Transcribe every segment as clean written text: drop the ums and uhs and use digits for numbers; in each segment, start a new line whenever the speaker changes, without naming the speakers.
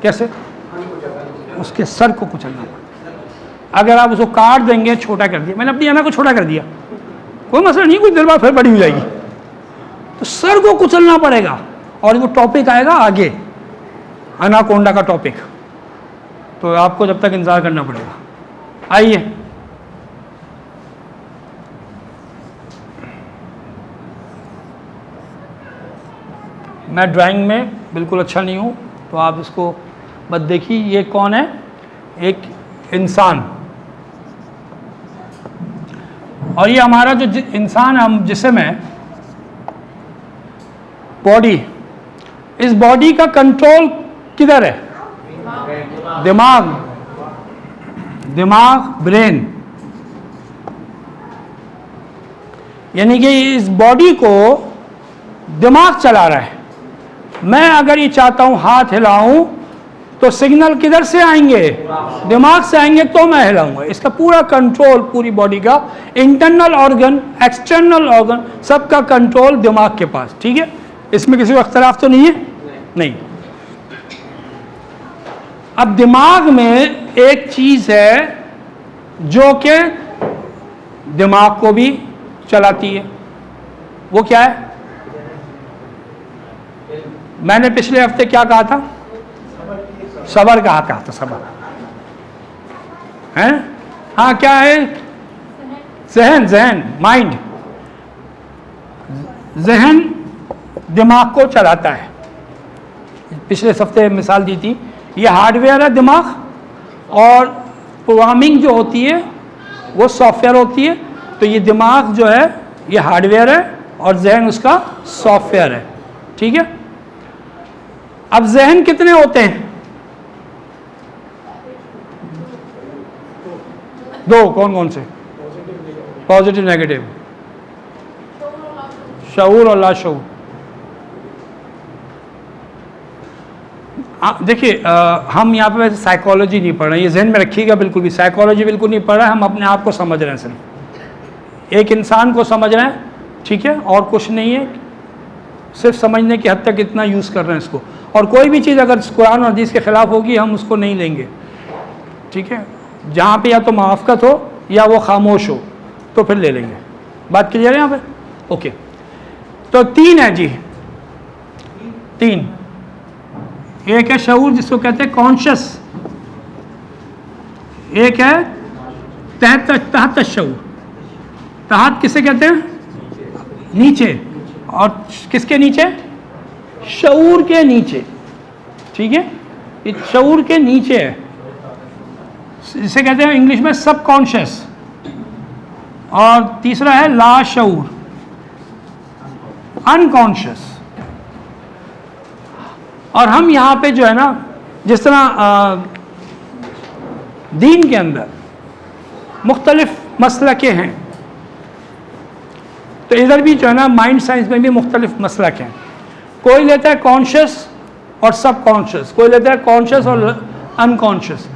कैसे? उसके सर को कुचलना पड़ता। अगर आप उसको काट देंगे, छोटा कर दिया, मैंने अपनी अना को छोटा कर दिया, कोई मसला नहीं, कुछ देर बाद फिर बड़ी हो जाएगी, तो सर को कुचलना पड़ेगा। और वो टॉपिक आएगा आगे, अनाकोंडा का टॉपिक, तो आपको जब तक इंतजार करना पड़ेगा। आइए, मैं ड्राइंग में बिल्कुल अच्छा नहीं हूँ, तो आप इसको बस देखिए। ये कौन है? एक इंसान, और ये हमारा जो इंसान हम जिस्म है, बॉडी, इस बॉडी का कंट्रोल किधर है? दिमाग, दिमाग, ब्रेन। यानी कि इस बॉडी को दिमाग चला रहा है। मैं अगर ये चाहता हूं हाथ हिलाऊं, तो सिग्नल किधर से आएंगे? दिमाग से आएंगे, तो मैं हिलाऊंगा। इसका पूरा कंट्रोल, पूरी बॉडी का, इंटरनल ऑर्गन, एक्सटर्नल ऑर्गन, सबका कंट्रोल दिमाग के पास। ठीक है, इसमें किसी को अख्तलाफ तो नहीं है? नहीं। अब दिमाग में एक चीज है जो कि दिमाग को भी चलाती है, वो क्या है? मैंने पिछले हफ्ते क्या कहा था? सबर कहा था, सबर है। हाँ, क्या है? जहन, जहन, माइंड। जहन दिमाग को चलाता है। पिछले हफ्ते मिसाल दी थी, ये हार्डवेयर है दिमाग, और प्रोग्रामिंग जो होती है वो सॉफ्टवेयर होती है। तो ये दिमाग जो है ये हार्डवेयर है, और जहन उसका सॉफ्टवेयर है। ठीक है। अब जहन कितने होते हैं? दो। कौन कौन से? पॉजिटिव, नेगेटिव, शऊर और लाशऊर। देखिए, हम यहाँ पे वैसे साइकोलॉजी नहीं पढ़ रहे हैं, ये जहन में रखिएगा, बिल्कुल भी साइकोलॉजी बिल्कुल नहीं पढ़ रहे हैं। हम अपने आप को समझ रहे हैं, सिर्फ एक इंसान को समझ रहे हैं। ठीक है, और कुछ नहीं है, सिर्फ समझने की हद तक इतना यूज़ कर रहे हैं इसको। और कोई भी चीज़ अगर कुरान और हदीस के खिलाफ होगी, हम उसको नहीं लेंगे। ठीक है, जहाँ पे या तो मुआफ़क़त हो या वो खामोश हो, तो फिर ले लेंगे। बात क्लियर है यहाँ पे? ओके। तो तीन है जी, तीन। एक है शऊर, जिसको कहते हैं कॉन्शियस। एक है तहत शऊर। तहत किसे कहते हैं? नीचे। और किसके नीचे? शऊर के नीचे। ठीक है, ये शऊर के नीचे है, जिसे कहते हैं इंग्लिश में सबकॉन्शियस। और तीसरा है लाशऊर, अनकॉन्शियस। और हम यहाँ पे जो है ना, जिस तरह दीन के अंदर मुख्तलिफ मसलके हैं, तो इधर भी जो है ना माइंड साइंस में भी मुख्तलिफ मसलक हैं। कोई लेता है कॉन्शियस और सब कॉन्शियस, कोई लेता है कॉन्शियस और अनकॉन्शियस।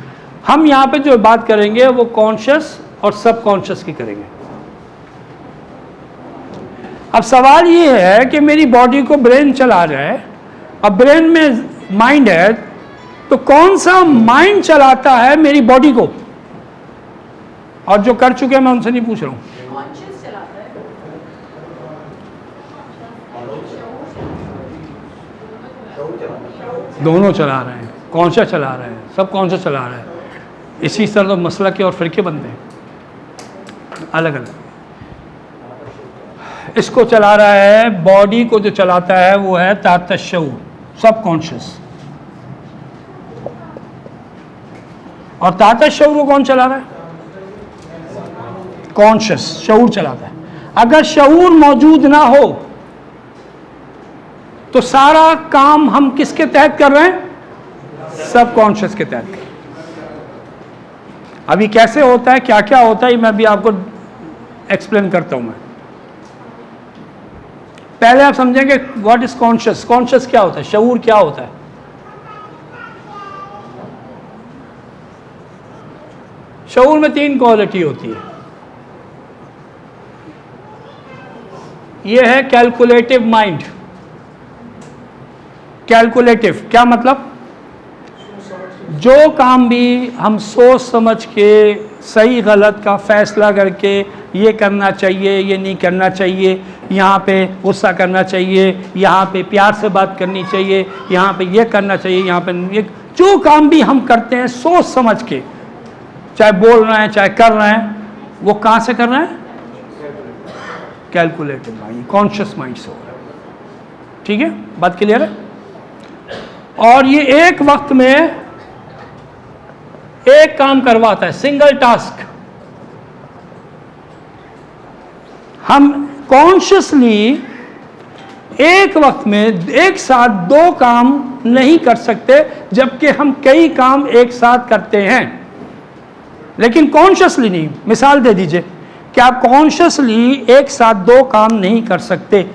हम यहाँ पे जो बात करेंगे वो कॉन्शियस और सब कॉन्शियस की करेंगे। अब सवाल ये है कि मेरी बॉडी को ब्रेन चला रहा है, अब ब्रेन में माइंड है, तो कौन सा माइंड चलाता है मेरी बॉडी को? और जो कर चुके हैं मैं उनसे नहीं पूछ रहा हूँ। दोनों चला रहे हैं, कॉन्शियस चला रहे हैं, सब कॉन्शियस चला रहे हैं। इसी तरह तो मसला के और फिरके बनते हैं अलग अलग। इसको चला रहा है, बॉडी को जो चलाता है वो है तहत शऊर, सब कॉन्शियस। और तहत शऊर को कौन चला रहा है? कॉन्शियस, शऊर चलाता है। अगर शऊर मौजूद ना हो तो सारा काम हम किसके तहत कर रहे हैं? सब कॉन्शियस के तहत। अभी कैसे होता है, क्या क्या होता है, मैं भी आपको एक्सप्लेन करता हूं। मैं पहले आप समझेंगे व्हाट इज कॉन्शियस। कॉन्शियस क्या होता है? शऊर क्या होता है? शऊर में तीन क्वालिटी होती है। यह है कैलकुलेटिव माइंड। कैलकुलेटिव क्या मतलब? जो काम भी हम सोच समझ के सही गलत का फैसला करके ये करना चाहिए, ये नहीं करना चाहिए, यहाँ पे गुस्सा करना चाहिए, यहाँ पे प्यार से बात करनी चाहिए, यहाँ पे ये करना चाहिए, यहाँ पे ये, जो काम भी हम करते हैं सोच समझ के, चाहे बोल रहे हैं चाहे कर रहे हैं, वो कहाँ से कर रहे हैं? कैलकुलेटेड माइंड, कॉन्शियस माइंड से हो रहा है। ठीक है, बात क्लियर है? और ये एक वक्त में एक काम करवाता है, सिंगल टास्क। हम कॉन्शियसली एक वक्त में एक साथ दो काम नहीं कर सकते, जबकि हम कई काम एक साथ करते हैं, लेकिन कॉन्शियसली नहीं। मिसाल दे दीजिए कि आप कॉन्शियसली एक साथ दो काम नहीं कर सकते।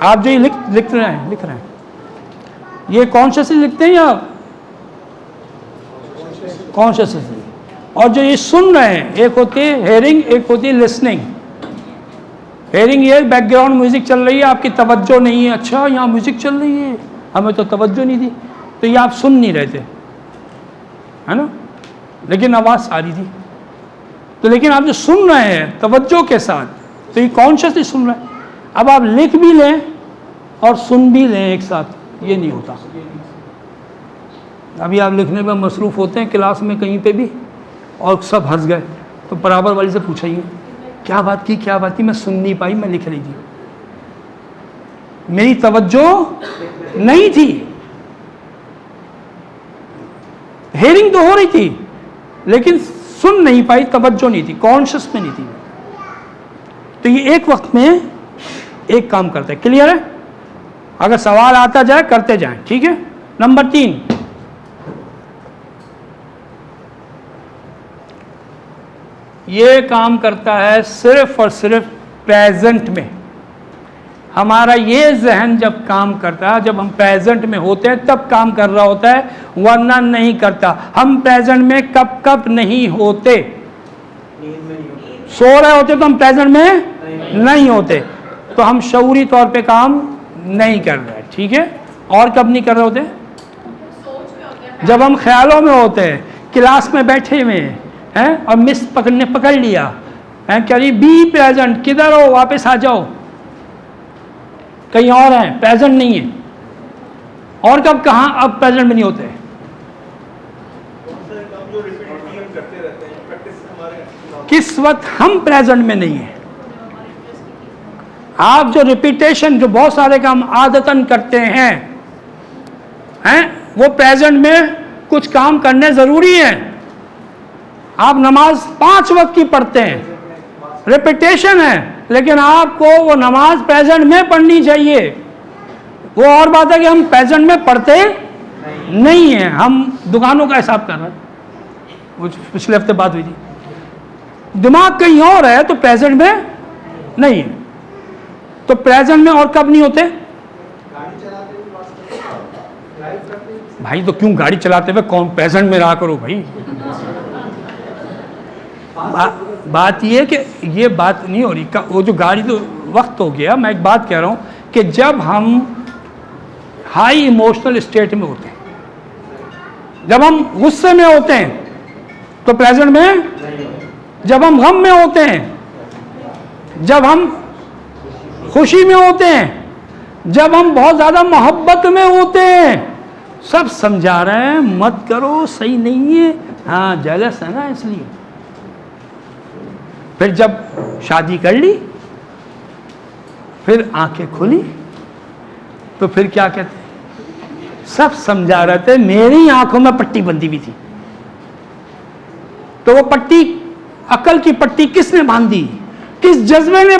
आप जो ये लिख रहे हैं, ये कॉन्शियसली लिखते हैं या कॉन्शियसली? और जो ये सुन रहे हैं, एक होती है हेयरिंग, एक होती है लिसनिंग। हेयरिंग ये बैकग्राउंड म्यूजिक चल रही है, आपकी तवज्जो नहीं है, अच्छा यहाँ म्यूजिक चल रही है, हमें तो तवज्जो नहीं थी, तो ये आप सुन नहीं रहे थे, है ना, लेकिन आवाज़ आ रही थी। तो लेकिन आप जो सुन रहे हैं तवज्जो के साथ, तो ये कॉन्शियसली सुन रहे हैं। अब आप लिख भी लें और सुन भी लें एक साथ, ये नहीं होता। अभी आप लिखने में मसरूफ़ होते हैं क्लास में कहीं पे भी, और सब हंस गए, तो बराबर वाली से पूछिए क्या बात की, क्या बात की, मैं सुन नहीं पाई, मैं लिख रही थी, मेरी तवज्जो नहीं थी। हेयरिंग तो हो रही थी लेकिन सुन नहीं पाई, तवज्जो नहीं थी, कॉन्शियस में नहीं थी। तो ये एक वक्त में एक काम करते हैं। क्लियर है? अगर सवाल आता जाए करते जाएं, ठीक है। नंबर 3, ये काम करता है सिर्फ और सिर्फ प्रेजेंट में। हमारा ये जहन जब काम करता है, जब हम प्रेजेंट में होते हैं तब काम कर रहा होता है, वरना नहीं करता। हम प्रेजेंट में कब कब नहीं होते? सो रहे होते तो हम प्रेजेंट में नहीं होते, तो हम शऊरी तौर पे काम नहीं कर रहे। ठीक है। और कब नहीं कर रहे होते? जब हम ख्यालों में होते हैं, क्लास में बैठे हुए हैं और मिस पकड़ लिया है, कह रही बी प्रेजेंट, किधर हो, वापस आ जाओ, कहीं और हैं, प्रेजेंट नहीं है। और कब कहाँ? अब प्रेजेंट में नहीं होते। किस वक्त हम प्रेजेंट में नहीं है? आप जो रिपीटेशन, जो बहुत सारे काम आदतन करते हैं वो प्रेजेंट में कुछ काम करने जरूरी है। आप नमाज 5 वक्त की पढ़ते हैं, रिपीटेशन है, लेकिन आपको वो नमाज प्रेजेंट में पढ़नी चाहिए। वो और बात है कि हम प्रेजेंट में पढ़ते नहीं हैं, हम दुकानों का हिसाब कर रहे हैं। वो पिछले हफ्ते बात हुई थी, दिमाग कहीं और है तो प्रेजेंट में नहीं है। तो प्रेजेंट में और कब नहीं होते? भाई तो क्यों गाड़ी चलाते हुए कौन प्रेजेंट में रहा करो भाई। बात ये कि ये बात नहीं हो रही, वो जो गाड़ी तो वक्त हो गया। मैं एक बात कह रहा हूं कि जब हम हाई इमोशनल स्टेट में होते हैं, जब हम गुस्से में होते हैं तो प्रेजेंट में, जब हम गम में होते हैं, जब हम खुशी में होते हैं, जब हम बहुत ज्यादा मोहब्बत में होते हैं, सब समझा रहे हैं मत करो, सही नहीं है, हाँ जेलस है ना इसलिए। फिर जब शादी कर ली, फिर आंखें खुली, तो फिर क्या कहते हैं? सब समझा रहे थे, मेरी आंखों में पट्टी बंधी हुई थी। तो वो पट्टी, अकल की पट्टी किसने बांधी? किस जज्बे ने?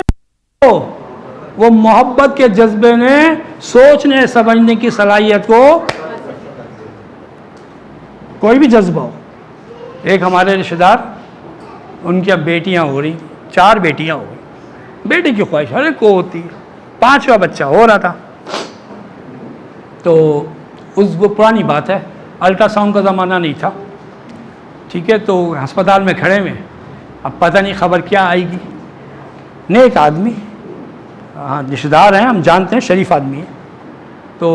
वो मोहब्बत के जज्बे ने सोचने समझने की सलाहियत को, कोई भी जज्बा हो। एक हमारे रिश्तेदार, उनकी अब बेटियां हो रही, 4 बेटियां हो गई। बेटे की ख्वाहिश हर एक को होती है, 5वां बच्चा हो रहा था। तो वो पुरानी बात है, अल्ट्रासाउंड का ज़माना नहीं था, ठीक है। तो अस्पताल में खड़े हुए, अब पता नहीं खबर क्या आएगी। नेक आदमी, हाँ रिश्तेदार हैं, हम जानते हैं, शरीफ आदमी है। तो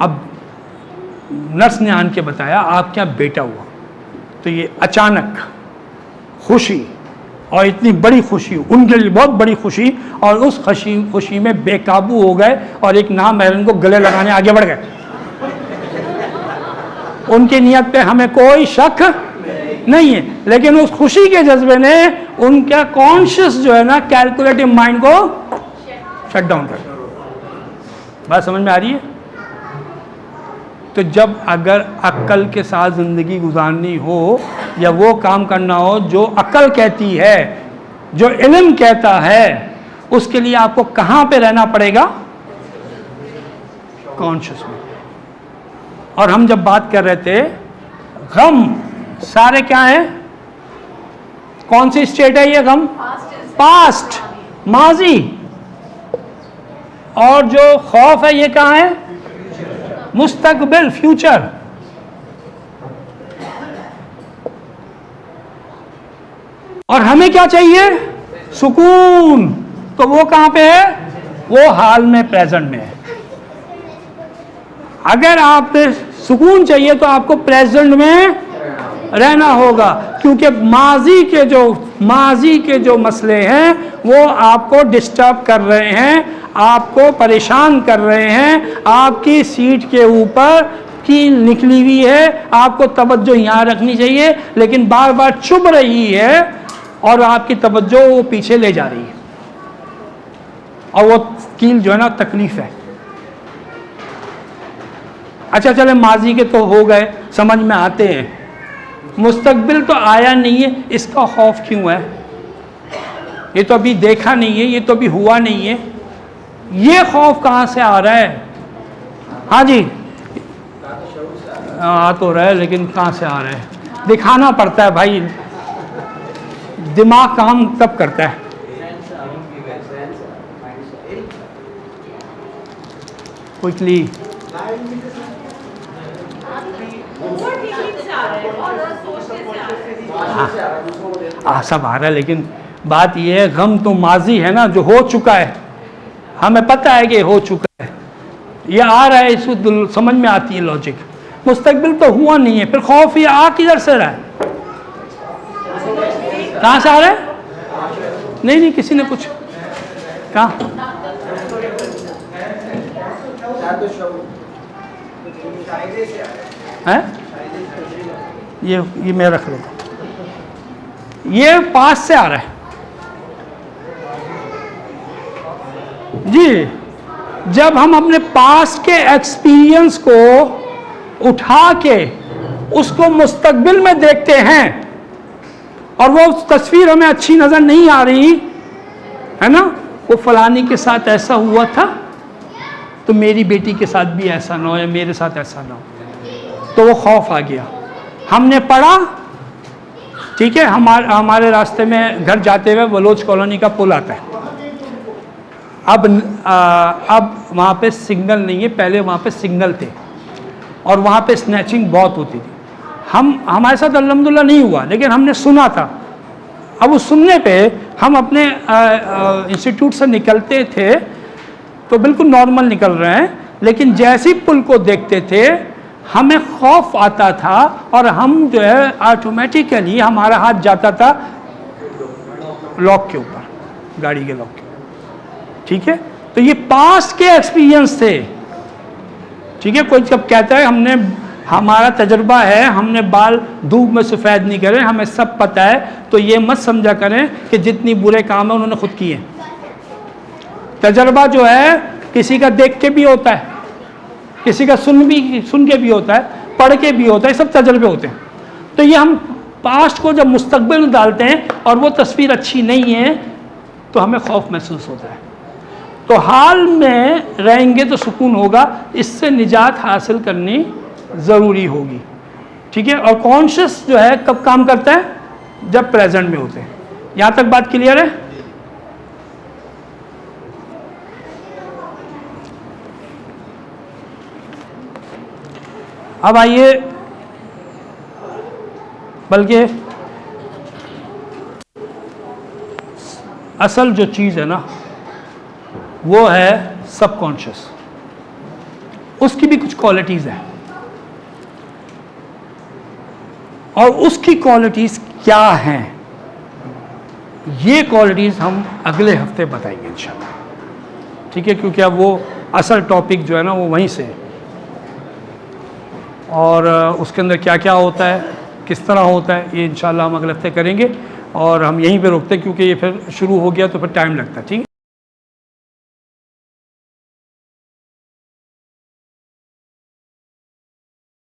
अब नर्स ने आन के बताया आपके यहाँ बेटा हुआ, तो ये अचानक खुशी, और इतनी बड़ी खुशी, उनके लिए बहुत बड़ी खुशी, और उस खुशी में बेकाबू हो गए और एक नामहरम को गले लगाने आगे बढ़ गए। उनकी नियत पे हमें कोई शक नहीं है, लेकिन उस खुशी के जज्बे ने उनका कॉन्शियस जो है ना, कैलकुलेटिव माइंड को शट डाउन कर दिया। बात समझ में आ रही है? तो जब अगर अक्ल के साथ ज़िंदगी गुजारनी हो या वो काम करना हो जो अक्ल कहती है, जो इल्म कहता है, उसके लिए आपको कहाँ पे रहना पड़ेगा? कॉन्शियस में। और हम जब बात कर रहे थे, गम सारे क्या है? कौन सी स्टेट है ये गम? पास्ट, माजी। और जो खौफ है ये कहाँ है? मुस्तकबिल, फ्यूचर। और हमें क्या चाहिए? सुकून। तो वो कहां पे है? वो हाल में, प्रेजेंट में है। अगर आप सुकून चाहिए तो आपको प्रेजेंट में रहना होगा, क्योंकि माजी के जो मसले हैं वो आपको डिस्टर्ब कर रहे हैं, आपको परेशान कर रहे हैं, आपकी सीट के ऊपर कील निकली हुई है, आपको तवज्जो यहाँ रखनी चाहिए, लेकिन बार बार चुभ रही है और आपकी तवज्जो वो पीछे ले जा रही है, और वो कील जो है ना तकलीफ है। अच्छा चले, माजी के तो हो गए, समझ में आते हैं, मुस्तकबिल तो आया नहीं है, इसका खौफ क्यों है? ये तो अभी देखा नहीं है, ये तो अभी हुआ नहीं है, ये खौफ कहाँ से आ रहा है? हाँ जी, आ तो रहा है, लेकिन कहाँ से आ रहा है? दिखाना पड़ता है भाई, दिमाग काम तब करता है। क्विकली सब आ रहा है, लेकिन बात यह है, गम तो माजी है ना, जो हो चुका है, हमें पता है कि हो चुका है, ये आ रहा है, इसको समझ में आती है लॉजिक। मुस्तकबिल तो हुआ नहीं है, फिर खौफ ये आ किधर से रहा है? कहाँ से आ रहा है? नहीं, किसी ने कुछ कहा? है ये मैं रख लेता हूँ, ये पास से आ रहा है जी। जब हम अपने पास के एक्सपीरियंस को उठा के उसको मुस्तकबिल में देखते हैं और वो तस्वीर हमें अच्छी नजर नहीं आ रही है ना, वो फलानी के साथ ऐसा हुआ था तो मेरी बेटी के साथ भी ऐसा ना हो, या मेरे साथ ऐसा ना हो, तो वो खौफ आ गया। हमने पढ़ा, ठीक है, हमारे रास्ते में घर जाते हुए बलोच कॉलोनी का पुल आता है। अब वहाँ पे सिग्नल नहीं है, पहले वहाँ पे सिग्नल थे और वहाँ पे स्नैचिंग बहुत होती थी। हमारे साथ अल्हम्दुलिल्लाह नहीं हुआ, लेकिन हमने सुना था। अब उस सुनने पे हम अपने इंस्टीट्यूट से निकलते थे तो बिल्कुल नॉर्मल निकल रहे हैं, लेकिन जैसे ही पुल को देखते थे हमें खौफ आता था और हम जो है ऑटोमेटिकली हमारा हाथ जाता था लॉक के ऊपर, गाड़ी के लॉक के ऊपर, ठीक है। तो ये पास्ट के एक्सपीरियंस थे, ठीक है। कोई जब कहता है हमारा तजर्बा है, हमने बाल धूप में सफ़ेद नहीं करे, हमें सब पता है, तो ये मत समझा करें कि जितनी बुरे काम है उन्होंने खुद किए। तजर्बा जो है किसी का देख के भी होता है, किसी का सुन के भी होता है, पढ़ के भी होता है, सब तजर्बे होते हैं। तो ये हम पास्ट को जब मुस्तकबिल में डालते हैं और वो तस्वीर अच्छी नहीं है तो हमें खौफ महसूस होता है। तो हाल में रहेंगे तो सुकून होगा, इससे निजात हासिल करनी ज़रूरी होगी, ठीक है। और कॉन्शियस जो है कब काम करता है? जब प्रेजेंट में होते हैं। यहाँ तक बात क्लियर है? अब आइए, बल्कि असल जो चीज़ है ना वो है सबकॉन्शियस। उसकी भी कुछ क्वालिटीज़ हैं। और उसकी क्वालिटीज़ क्या हैं, ये क्वालिटीज़ हम अगले हफ्ते बताएंगे इंशाल्लाह, ठीक है, क्योंकि अब वो असल टॉपिक जो है ना वो वहीं से है। और उसके अंदर क्या क्या होता है, किस तरह होता है, ये इंशाल्लाह हम अगले हफ्ते करेंगे। और हम यहीं पे रुकते हैं क्योंकि ये फिर शुरू हो गया तो फिर टाइम लगता है, ठीक है।